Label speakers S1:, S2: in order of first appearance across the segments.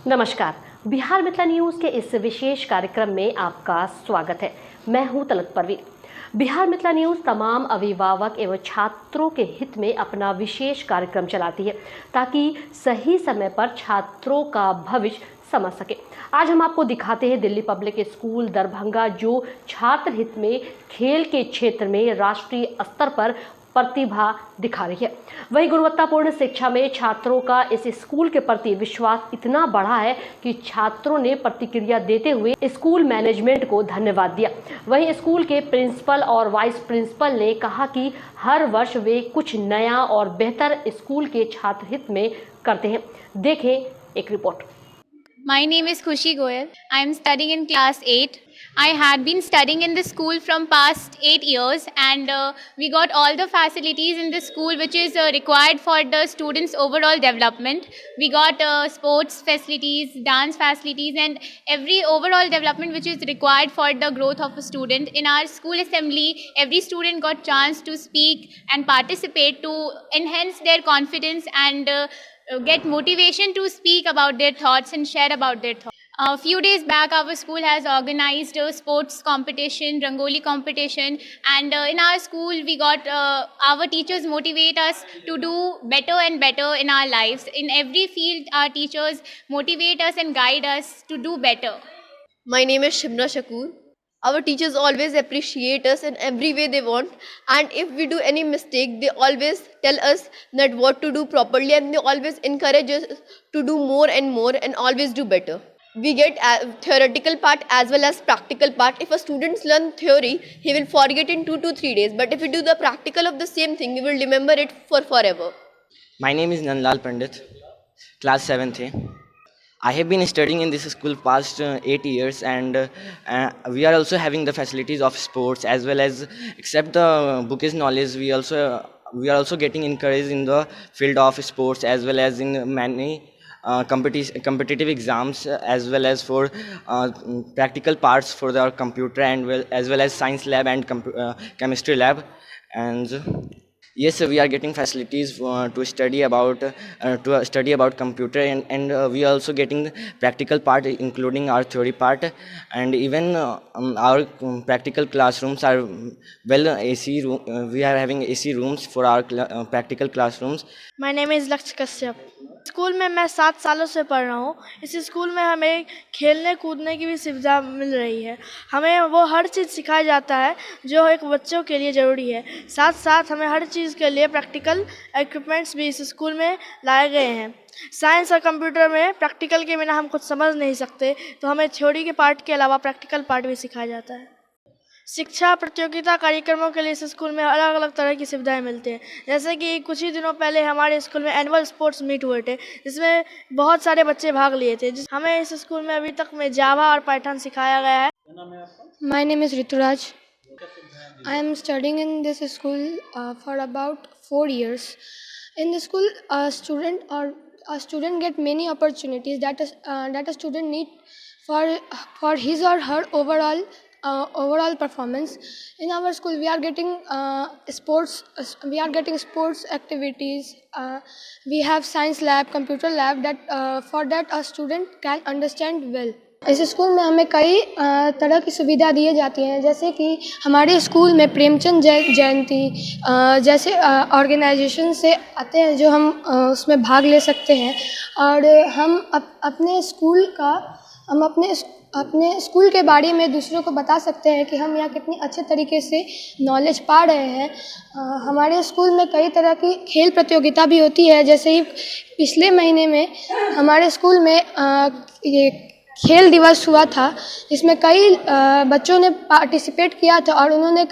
S1: नमस्कार, बिहार मिथिला न्यूज़ के इस विशेष कार्यक्रम में आपका स्वागत है। मैं हूं तलत परवीन। बिहार मिथिला न्यूज़ तमाम अभिभावक एवं छात्रों के हित में अपना विशेष कार्यक्रम चलाती है ताकि सही समय पर छात्रों का भविष्य समझ सके। आज हम आपको दिखाते हैं दिल्ली पब्लिक स्कूल दरभंगा, जो छात्र हित में खेल के क्षेत्र में राष्ट्रीय स्तर पर प्रतिभा दिखा रही है। वही गुणवत्तापूर्ण शिक्षा में छात्रों का इस स्कूल के प्रति विश्वास इतना बढ़ा है कि छात्रों ने प्रतिक्रिया देते हुए स्कूल मैनेजमेंट को धन्यवाद दिया। वही स्कूल के प्रिंसिपल और वाइस प्रिंसिपल ने कहा कि हर वर्ष वे कुछ नया और बेहतर स्कूल के छात्र हित में करते हैं। देखें एक report.
S2: My name is Khushi Goyal. I am studying in class 8. I had been studying in the school from past 8 years, and we got all the facilities in the school which is required for the students' overall development. We got sports facilities, dance facilities, and every overall development which is required for the growth of a student. In our school assembly, every student got chance to speak and participate to enhance their confidence and get motivation to speak about their thoughts and share about their thoughts. A few days back, our school has organized a sports competition, Rangoli competition, and in our school, we got our teachers motivate us to do better and better in our lives. In every field, our teachers motivate us and guide us to do better.
S3: My name is Shimra Shakur. Our teachers always appreciate us in every way they want, and if we do any mistake, they always tell us that what to do properly, and they always encourage us to do more and always do better. We get a theoretical part as well as practical part. If a student learn theory, he will forget in 2 to 3 days, but if we do the practical of the same thing, we will remember it for forever.
S4: My name is Nandlal Pandit, class 7th A. I have been studying in this school past 8 years, and we are also having the facilities of sports as well as, except the bookish knowledge, we are also getting encouraged in the field of sports as well as in many competitive exams, as well as for practical parts for the computer and as well as science lab and chemistry lab. And yes, we are getting facilities to study about computer, and we are also getting practical part, including our theory part, and even our practical classrooms are well AC room. We are having AC rooms for our practical classrooms.
S5: My name is Laksh Kashyap. School में मैं 7 सालों से पढ़ रहा हूँ। इस school में हमें खेलने कूदने की भी सुविधा मिल रही है। हमें वो हर चीज़ सिखाया जाता है जो एक बच्चों के लिए ज़रूरी है। साथ साथ हमें हर चीज़ के लिए प्रैक्टिकल इक्विपमेंट्स भी इस स्कूल में लाए गए हैं। साइंस और कंप्यूटर में प्रैक्टिकल के बिना हम कुछ समझ नहीं सकते, तो हमें थ्योरी के पार्ट के अलावा प्रैक्टिकल पार्ट भी सिखाया जाता है। शिक्षा प्रतियोगिता कार्यक्रमों के लिए इस स्कूल में अलग अलग तरह की सुविधाएं मिलती हैं। जैसे कि कुछ ही दिनों पहले हमारे स्कूल में एनुअल स्पोर्ट्स मीट हुए थे, जिसमें बहुत सारे बच्चे भाग लिए थे। हमें इस स्कूल में अभी तक में जावा और पाइथन सिखाया गया है।
S6: My name is Rituraj. I am studying in this school for about 4 years. In the school, a student get many opportunities that a student need for his or her overall performance. In our school, we are getting sports activities. We have science lab, computer lab, that for that a student can understand well. इस school में हमें कई तरह की सुविधा दी जाती हैं, जैसे कि हमारे स्कूल में प्रेमचंद जयंती जैसे ऑर्गेनाइजेशन से आते हैं, जो हम उसमें भाग ले सकते हैं, और हम अपने स्कूल के बारे में दूसरों को बता सकते हैं कि हम यहाँ कितनी अच्छे तरीके से नॉलेज पा रहे हैं। हमारे स्कूल में कई तरह की खेल प्रतियोगिता भी होती है। जैसे ही पिछले महीने में हमारे स्कूल में ये खेल दिवस हुआ था, जिसमें कई बच्चों ने पार्टिसिपेट किया था और उन्होंने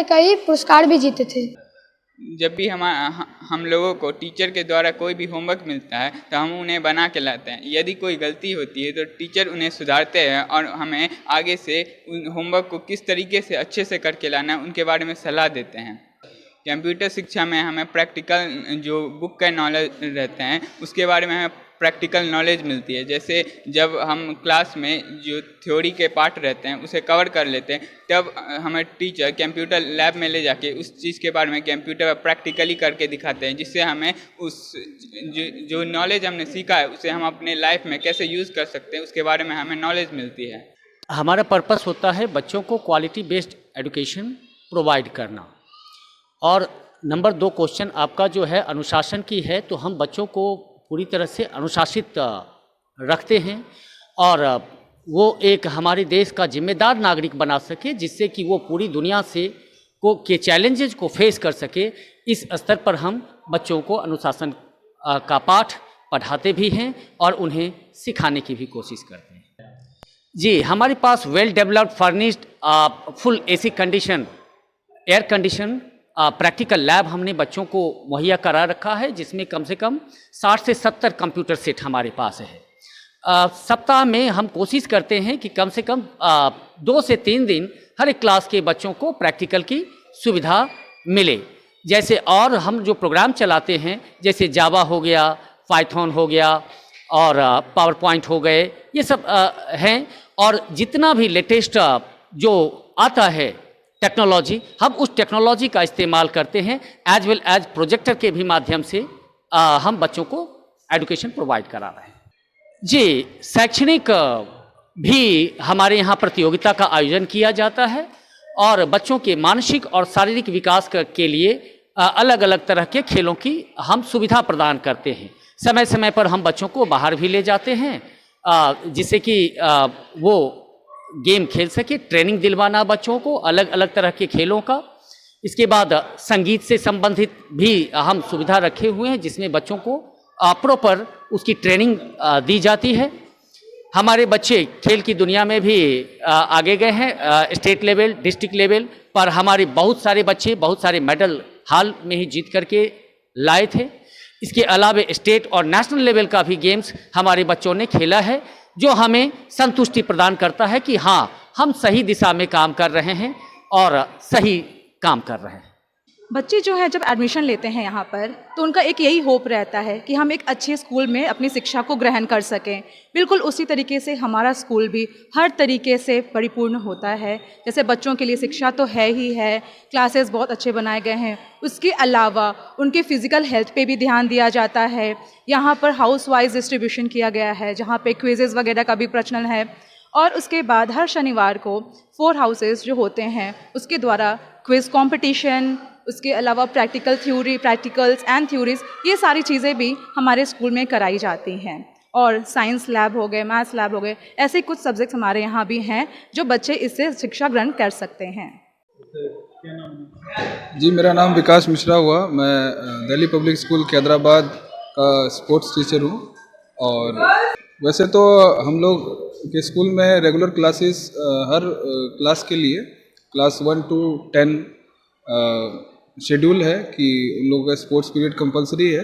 S6: कई पुरस्कार भी जीते थे।
S7: जब भी हम लोगों को टीचर के द्वारा कोई भी होमवर्क मिलता है तो हम उन्हें बना के लाते हैं। यदि कोई गलती होती है तो टीचर उन्हें सुधारते हैं और हमें आगे से उन होमवर्क को किस तरीके से अच्छे से करके लाना है उनके बारे में सलाह देते हैं। कंप्यूटर शिक्षा में हमें प्रैक्टिकल जो बुक का नॉलेज रहते हैं उसके बारे में हमें प्रैक्टिकल नॉलेज मिलती है। जैसे जब हम क्लास में जो थ्योरी के पार्ट रहते हैं उसे कवर कर लेते हैं, तब हमें टीचर कंप्यूटर लैब में ले जाके उस चीज़ के बारे में कंप्यूटर पर प्रैक्टिकली करके दिखाते हैं, जिससे हमें उस जो नॉलेज हमने सीखा है उसे हम अपने लाइफ में कैसे यूज़ कर सकते हैं उसके बारे में हमें नॉलेज मिलती है।
S8: हमारा पर्पस होता है बच्चों को क्वालिटी बेस्ड एजुकेशन प्रोवाइड करना। और नंबर 2 क्वेश्चन आपका जो है अनुशासन की है, तो हम बच्चों को पूरी तरह से अनुशासित रखते हैं और वो एक हमारे देश का जिम्मेदार नागरिक बना सके, जिससे कि वो पूरी दुनिया से के चैलेंजेस को फेस कर सके। इस स्तर पर हम बच्चों को अनुशासन का पाठ पढ़ाते भी हैं और उन्हें सिखाने की भी कोशिश करते हैं। जी, हमारे पास well developed furnished full AC condition air condition practical lab हमने बच्चों को मुहैया करा रखा है, जिसमें कम से कम 60 से 70 कंप्यूटर सेट हमारे पास है। सप्ताह में हम कोशिश करते हैं कि कम से कम 2 से 3 दिन हर एक क्लास के बच्चों को प्रैक्टिकल की सुविधा मिले। जैसे और हम जो प्रोग्राम चलाते हैं, जैसे जावा हो गया, पाइथन हो गया और पावर पॉइंट हो गए, ये सब हैं। और जितना भी लेटेस्ट जो आता है टेक्नोलॉजी, हम उस टेक्नोलॉजी का इस्तेमाल करते हैं, एज वेल एज प्रोजेक्टर के भी माध्यम से हम बच्चों को एजुकेशन प्रोवाइड करा रहे हैं। जी, शैक्षणिक भी हमारे यहाँ प्रतियोगिता का आयोजन किया जाता है और बच्चों के मानसिक और शारीरिक विकास के लिए अलग अलग तरह के खेलों की हम सुविधा प्रदान करते हैं। समय समय पर हम बच्चों को बाहर भी ले जाते हैं, जिससे कि वो गेम खेल सके, ट्रेनिंग दिलवाना बच्चों को अलग अलग तरह के खेलों का। इसके बाद संगीत से संबंधित भी हम सुविधा रखे हुए हैं, जिसमें बच्चों को प्रॉपर उसकी ट्रेनिंग दी जाती है। हमारे बच्चे खेल की दुनिया में भी आगे गए हैं, स्टेट लेवल, डिस्ट्रिक्ट लेवल पर हमारे बहुत सारे बच्चे बहुत सारे मेडल हाल में ही जीत करके लाए थे। इसके अलावा स्टेट और नेशनल लेवल का भी गेम्स हमारे बच्चों ने खेला है, जो हमें संतुष्टि प्रदान करता है कि हाँ, हम सही दिशा में काम कर रहे हैं और सही काम कर रहे हैं।
S9: बच्चे जो है जब एडमिशन लेते हैं यहाँ पर, तो उनका एक यही होप रहता है कि हम एक अच्छे स्कूल में अपनी शिक्षा को ग्रहण कर सकें। बिल्कुल उसी तरीके से हमारा स्कूल भी हर तरीके से परिपूर्ण होता है। जैसे बच्चों के लिए शिक्षा तो है ही है, क्लासेस बहुत अच्छे बनाए गए हैं, उसके अलावा उनके फिज़िकल हेल्थ पे भी ध्यान दिया जाता है। यहाँ पर हाउस वाइज डिस्ट्रीब्यूशन किया गया है, जहाँ पे क्विजेज़ वगैरह का भी प्रचलन है। और उसके बाद हर शनिवार को 4 हाउसेस जो होते हैं उसके द्वारा क्विज़ कॉम्पिटिशन, उसके अलावा प्रैक्टिकल्स एंड थ्योरीज, ये सारी चीज़ें भी हमारे स्कूल में कराई जाती हैं। और साइंस लैब हो गए, मैथ्स लैब हो गए, ऐसे कुछ सब्जेक्ट्स हमारे यहाँ भी हैं जो बच्चे इससे शिक्षा ग्रहण कर सकते हैं।
S10: जी, मेरा नाम विकास मिश्रा हुआ। मैं दिल्ली पब्लिक स्कूल कैदराबाद का स्पोर्ट्स टीचर हूँ। और वैसे तो हम लोग के स्कूल में रेगुलर क्लासेस हर क्लास के लिए क्लास 1 to 10 शेड्यूल है कि उन लोगों का स्पोर्ट्स पीरियड कंपलसरी है।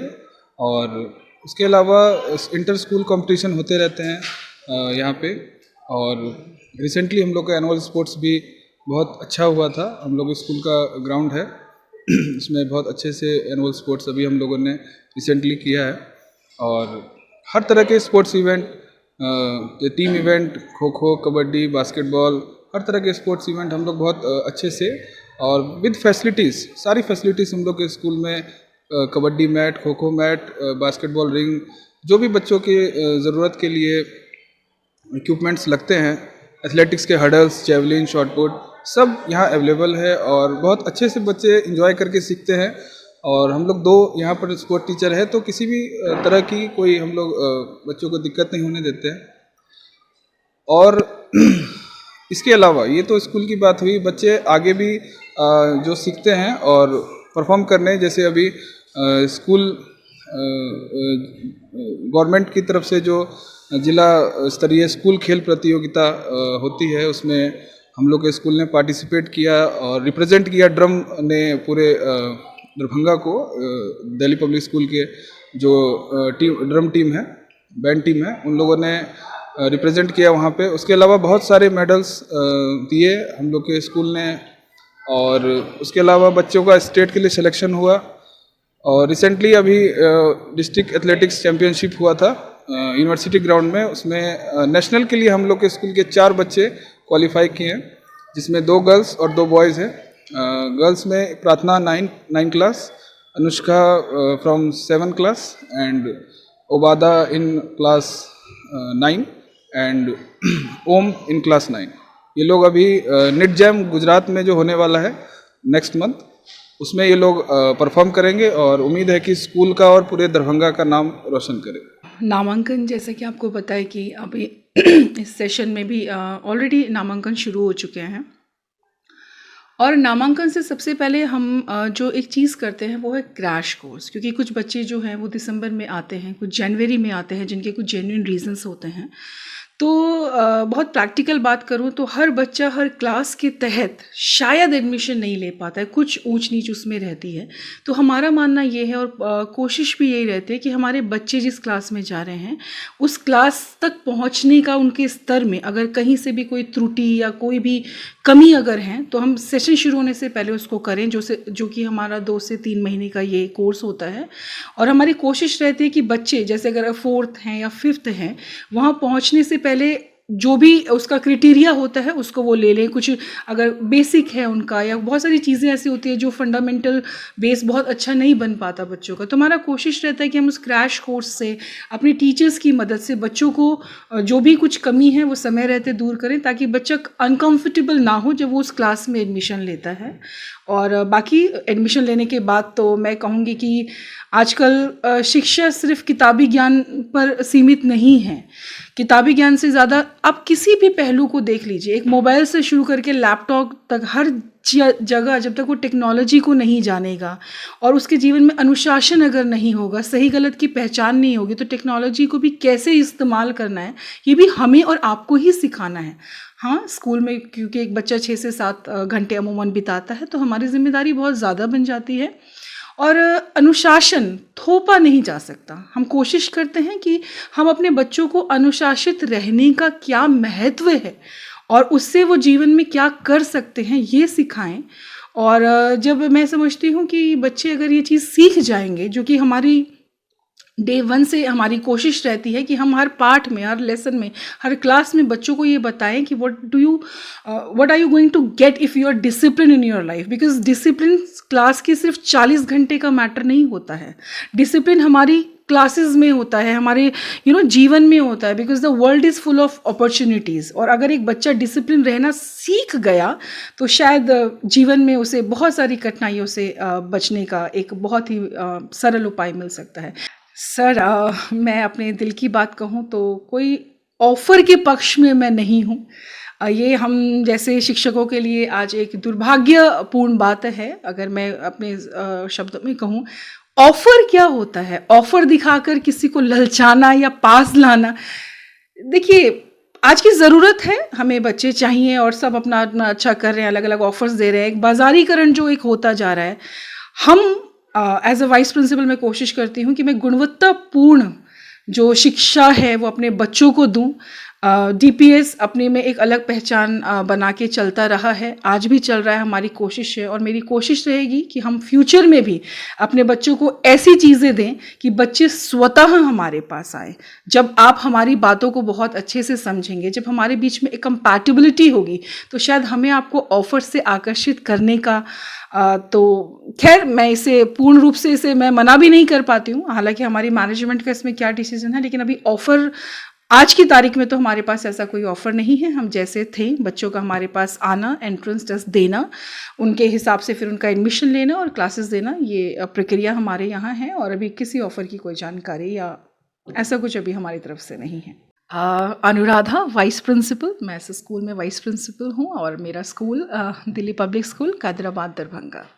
S10: और उसके अलावा इंटर स्कूल कंपटीशन होते रहते हैं यहाँ पे। और रिसेंटली हम लोग का एनुअल स्पोर्ट्स भी बहुत अच्छा हुआ था। हम लोग स्कूल का ग्राउंड है इसमें बहुत अच्छे से एनुअल स्पोर्ट्स अभी हम लोगों ने रिसेंटली किया है। और हर तरह के sports event, team event, kho kho, kabaddi, basketball, हर तरह के स्पोर्ट्स इवेंट हम लोग बहुत अच्छे से और विद फैसिलिटीज़, सारी फैसिलिटीज़ हम लोग के स्कूल में, kabaddi mat, kho kho mat, basketball ring, जो भी बच्चों की ज़रूरत के लिए इक्विपमेंट्स लगते हैं, एथलेटिक्स के हडल्स, जेवलिन, शॉटपुट, सब यहाँ अवेलेबल है। और बहुत अच्छे से बच्चे एंजॉय करके सीखते हैं। और हम लोग 2 यहाँ पर स्पोर्ट टीचर है, तो किसी भी तरह की कोई हम लोग बच्चों को दिक्कत नहीं होने देते हैं। और इसके अलावा ये तो स्कूल की बात हुई, बच्चे आगे भी जो सीखते हैं और परफॉर्म करने, जैसे अभी स्कूल गवर्नमेंट की तरफ से जो जिला स्तरीय स्कूल खेल प्रतियोगिता होती है, उसमें हम लोग के स्कूल ने पार्टिसिपेट किया और रिप्रेजेंट किया। ड्रम ने पूरे दरभंगा को, दिल्ली पब्लिक स्कूल के जो ड्रम टीम है, बैंड टीम है, उन लोगों ने रिप्रेजेंट किया वहाँ पे। उसके अलावा बहुत सारे मेडल्स दिए हम लोग के स्कूल ने। और उसके अलावा बच्चों का स्टेट के लिए सिलेक्शन हुआ। और रिसेंटली अभी डिस्ट्रिक्ट एथलेटिक्स चैम्पियनशिप हुआ था यूनिवर्सिटी ग्राउंड में, उसमें नेशनल के लिए हम लोग के स्कूल के 4 बच्चे क्वालिफाई किए हैं, जिसमें 2 गर्ल्स और 2 बॉयज़ हैं। गर्ल्स में Prarthana 9 class, Anushka from 7 class and Obada in class 9 and Om in class 9। ये लोग अभी नेट जैम गुजरात में जो होने वाला है नेक्स्ट मंथ, उसमें ये लोग परफॉर्म करेंगे और उम्मीद है कि स्कूल का और पूरे दरभंगा का नाम रोशन करें।
S11: नामांकन, जैसे कि आपको पता है कि अभी इस सेशन में भी ऑलरेडी नामांकन शुरू हो चुके हैं, और नामांकन से सबसे पहले हम जो एक चीज़ करते हैं वो है क्रैश कोर्स, क्योंकि कुछ बच्चे जो हैं वो दिसंबर में आते हैं, कुछ जनवरी में आते हैं, जिनके कुछ जेन्युइन रीजंस होते हैं। तो बहुत प्रैक्टिकल बात करूँ तो हर बच्चा हर क्लास के तहत शायद एडमिशन नहीं ले पाता है, कुछ ऊंच नीच उसमें रहती है। तो हमारा मानना ये है और कोशिश भी यही रहती है कि हमारे बच्चे जिस क्लास में जा रहे हैं उस क्लास तक पहुंचने का उनके स्तर में अगर कहीं से भी कोई त्रुटि या कोई भी कमी अगर है तो हम सेशन शुरू होने से पहले उसको करें, जो कि हमारा 2 से 3 महीने का ये कोर्स होता है। और हमारी कोशिश रहती है कि बच्चे जैसे अगर 4th हैं या 5th हैं, वहाँ पहुँचने से पहले जो भी उसका क्राइटेरिया होता है उसको वो ले लें। कुछ अगर बेसिक है उनका, या बहुत सारी चीज़ें ऐसी होती है जो फंडामेंटल बेस बहुत अच्छा नहीं बन पाता बच्चों का, तो हमारा कोशिश रहता है कि हम उस क्रैश कोर्स से अपने टीचर्स की मदद से बच्चों को जो भी कुछ कमी है वो समय रहते दूर करें, ताकि बच्चा अनकम्फर्टेबल ना हो जब वो उस क्लास में एडमिशन लेता है। और बाकी एडमिशन लेने के बाद तो मैं कहूँगी कि आजकल शिक्षा सिर्फ किताबी ज्ञान पर सीमित नहीं है। किताबी ज्ञान से ज़्यादा आप किसी भी पहलू को देख लीजिए, एक मोबाइल से शुरू करके लैपटॉप तक, हर जगह जब तक वो टेक्नोलॉजी को नहीं जानेगा और उसके जीवन में अनुशासन अगर नहीं होगा, सही गलत की पहचान नहीं होगी, तो टेक्नोलॉजी को भी कैसे इस्तेमाल करना है ये भी हमें और आपको ही सिखाना है। हाँ, स्कूल में क्योंकि एक बच्चा 6 से 7 घंटे अमूमन बिताता है, तो हमारी जिम्मेदारी बहुत ज़्यादा बन जाती है। और अनुशासन थोपा नहीं जा सकता। हम कोशिश करते हैं कि हम अपने बच्चों को अनुशासित रहने का क्या महत्व है और उससे वो जीवन में क्या कर सकते हैं ये सिखाएं। और जब मैं समझती हूँ कि बच्चे अगर ये चीज़ सीख जाएंगे, जो कि हमारी डे 1 से हमारी कोशिश रहती है कि हम हर पाठ में, हर लेसन में, हर क्लास में बच्चों को ये बताएं कि what are you going to get if you are discipline in your life. Because discipline class की सिर्फ 40 घंटे का मैटर नहीं होता है, डिसिप्लिन हमारी क्लासेस में होता है, हमारे जीवन में होता है। Because the world is full of opportunities, और अगर एक बच्चा डिसिप्लिन रहना सीख गया तो शायद जीवन में उसे बहुत सारी कठिनाइयों से बचने का एक बहुत ही सरल उपाय मिल सकता है। सर, मैं अपने दिल की बात कहूँ तो कोई ऑफ़र के पक्ष में मैं नहीं हूँ। ये हम जैसे शिक्षकों के लिए आज एक दुर्भाग्यपूर्ण बात है। अगर मैं अपने शब्दों में कहूँ, ऑफ़र क्या होता है? ऑफ़र दिखाकर किसी को ललचाना या पास लाना। देखिए, आज की ज़रूरत है, हमें बच्चे चाहिए और सब अपना अपना अच्छा कर रहे हैं, अलग अलग ऑफ़र्स दे रहे हैं। एक बाज़ारीकरण जो एक होता जा रहा है, हम एज अ वाइस प्रिंसिपल मैं कोशिश करती हूँ कि मैं गुणवत्तापूर्ण जो शिक्षा है वो अपने बच्चों को दूँ। DPS अपने में एक अलग पहचान बना के चलता रहा है, आज भी चल रहा है। हमारी कोशिश है और मेरी कोशिश रहेगी कि हम फ्यूचर में भी अपने बच्चों को ऐसी चीज़ें दें कि बच्चे स्वतः हमारे पास आए। जब आप हमारी बातों को बहुत अच्छे से समझेंगे, जब हमारे बीच में एक कंपैटिबिलिटी होगी, तो शायद हमें आपको ऑफ़र से आकर्षित करने का तो खैर मैं इसे पूर्ण रूप से इसे मैं मना भी नहीं कर पाती हूँ, हालांकि हमारी मैनेजमेंट का इसमें क्या डिसीजन है। लेकिन अभी ऑफ़र आज की तारीख में तो हमारे पास ऐसा कोई ऑफ़र नहीं है। हम जैसे थे, बच्चों का हमारे पास आना, एंट्रेंस टेस्ट देना, उनके हिसाब से फिर उनका एडमिशन लेना और क्लासेस देना, ये प्रक्रिया हमारे यहाँ है। और अभी किसी ऑफ़र की कोई जानकारी या ऐसा कुछ अभी हमारी तरफ से नहीं है। अनुराधा, वाइस प्रिंसिपल, मैं इस स्कूल में वाइस प्रिंसिपल हूँ और मेरा school Delhi Public School, Kadrabad, Darbhanga.